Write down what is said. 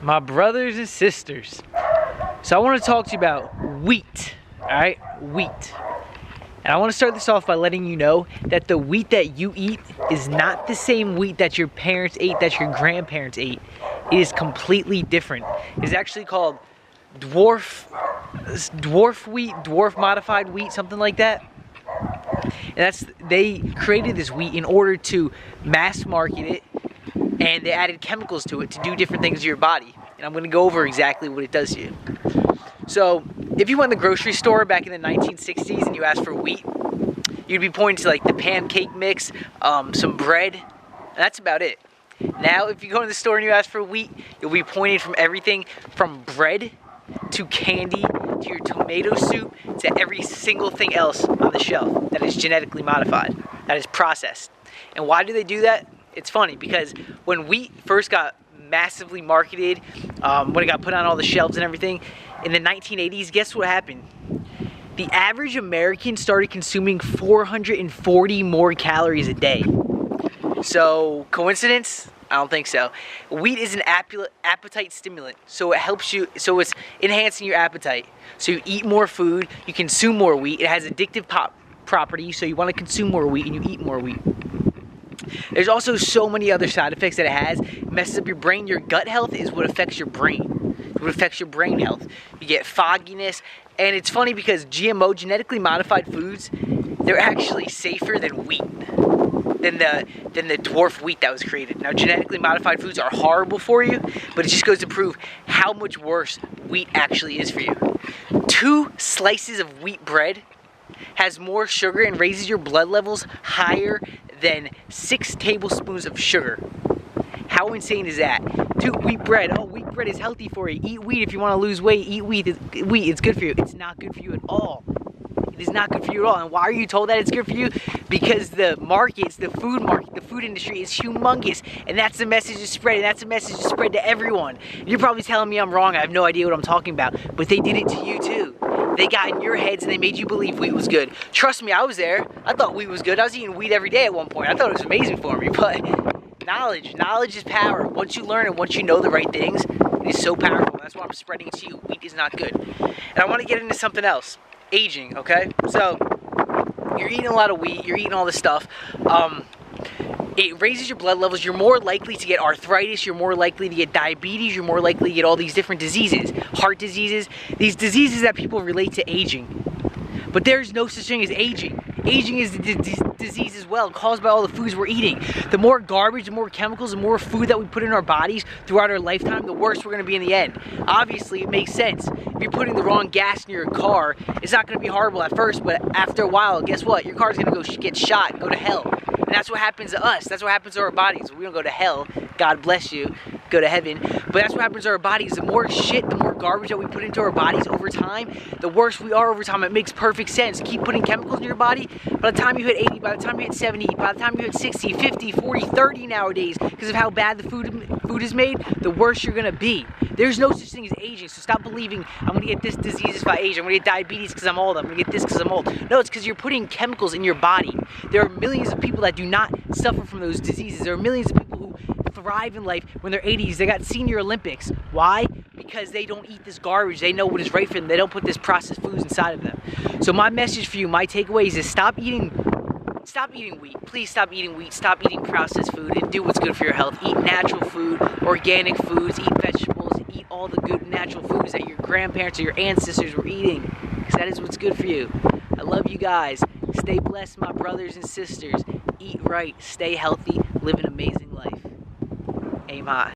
My brothers and sisters. So I want to talk to you about wheat, all right? Wheat. And I want to start this off by letting you know that the wheat that you eat is not the same wheat that your parents ate, that your grandparents ate. It is completely different. It's actually called dwarf wheat, dwarf modified wheat, something like that. And they created this wheat in order to mass market it, and they added chemicals to it to do different things to your body. And I'm going to go over exactly what it does to you. So if you went to the grocery store back in the 1960s and you asked for wheat, you'd be pointing to like the pancake mix, some bread, and that's about it. Now if you go to the store and you ask for wheat, you'll be pointed from everything from bread to candy to your tomato soup to every single thing else on the shelf that is genetically modified, that is processed. And why do they do that? It's funny because when wheat first got massively marketed, when it got put on all the shelves and everything, in the 1980s, guess what happened? The average American started consuming 440 more calories a day. So, coincidence? I don't think so. Wheat is an appetite stimulant, so it helps you, so it's enhancing your appetite. So you eat more food, you consume more wheat, it has addictive properties, so you want to consume more wheat and you eat more wheat. There's also so many other side effects that it has. It messes up your brain. Your gut health is what affects your brain. What affects your brain health. You get fogginess, and it's funny because GMO, genetically modified foods, they're actually safer than wheat, than the dwarf wheat that was created. Now, genetically modified foods are horrible for you, but it just goes to prove how much worse wheat actually is for you. 2 slices of wheat bread has more sugar and raises your blood levels higher than 6 tablespoons of sugar. How insane is that? 2 wheat bread. Oh, wheat bread is healthy for you. Eat wheat if you want to lose weight. Eat wheat. It's good for you. It's not good for you at all. It is not good for you at all. And why are you told that it's good for you? Because the markets, the food market, the food industry is humongous. And that's the message is spread. And that's the message is spread to everyone. And you're probably telling me I'm wrong. I have no idea what I'm talking about. But they did it to you too. They got in your heads and they made you believe wheat was good. Trust me, I was there. I thought wheat was good. I was eating wheat every day at one point. I thought it was amazing for me. But knowledge is power. Once you learn and once you know the right things, it is so powerful. That's why I'm spreading it to you. Wheat is not good. And I want to get into something else. Aging, okay? So, you're eating a lot of wheat. You're eating all this stuff. It raises your blood levels. You're more likely to get arthritis. You're more likely to get diabetes. You're more likely to get all these different diseases. Heart diseases. These diseases that people relate to aging. But there's no such thing as aging. Aging is the disease as well, caused by all the foods we're eating. The more garbage, the more chemicals, the more food that we put in our bodies throughout our lifetime, the worse we're going to be in the end. Obviously, it makes sense. If you're putting the wrong gas in your car, it's not going to be horrible at first, but after a while, guess what? Your car's going to go get shot and go to hell. And that's what happens to us. That's what happens to our bodies. We don't go to hell. God bless you. Go to heaven. But that's what happens to our bodies. The more shit, the more garbage that we put into our bodies over time, the worse we are over time. It makes perfect sense. Keep putting chemicals in your body. By the time you hit 80, by the time you hit 70, by the time you hit 60, 50, 40, 30 nowadays, because of how bad the food is made, the worse you're going to be. There's no such thing as aging, so stop believing I'm going to get this disease if I age. I'm going to get diabetes because I'm old. I'm going to get this because I'm old. No, it's because you're putting chemicals in your body. There are millions of people that do not suffer from those diseases. There are millions of people who thrive in life when they're 80s. They got senior Olympics. Why? Because they don't eat this garbage. They know what is right for them. They don't put this processed foods inside of them. So my message for you, my takeaway is stop eating wheat. Please stop eating wheat. Stop eating processed food and do what's good for your health. Eat natural food, organic foods, eat vegetables, eat all the good natural foods that your grandparents or your ancestors were eating, because that is what's good for you. I love you guys. Stay blessed, my brothers and sisters. Eat right, stay healthy, live an amazing life. Aim high.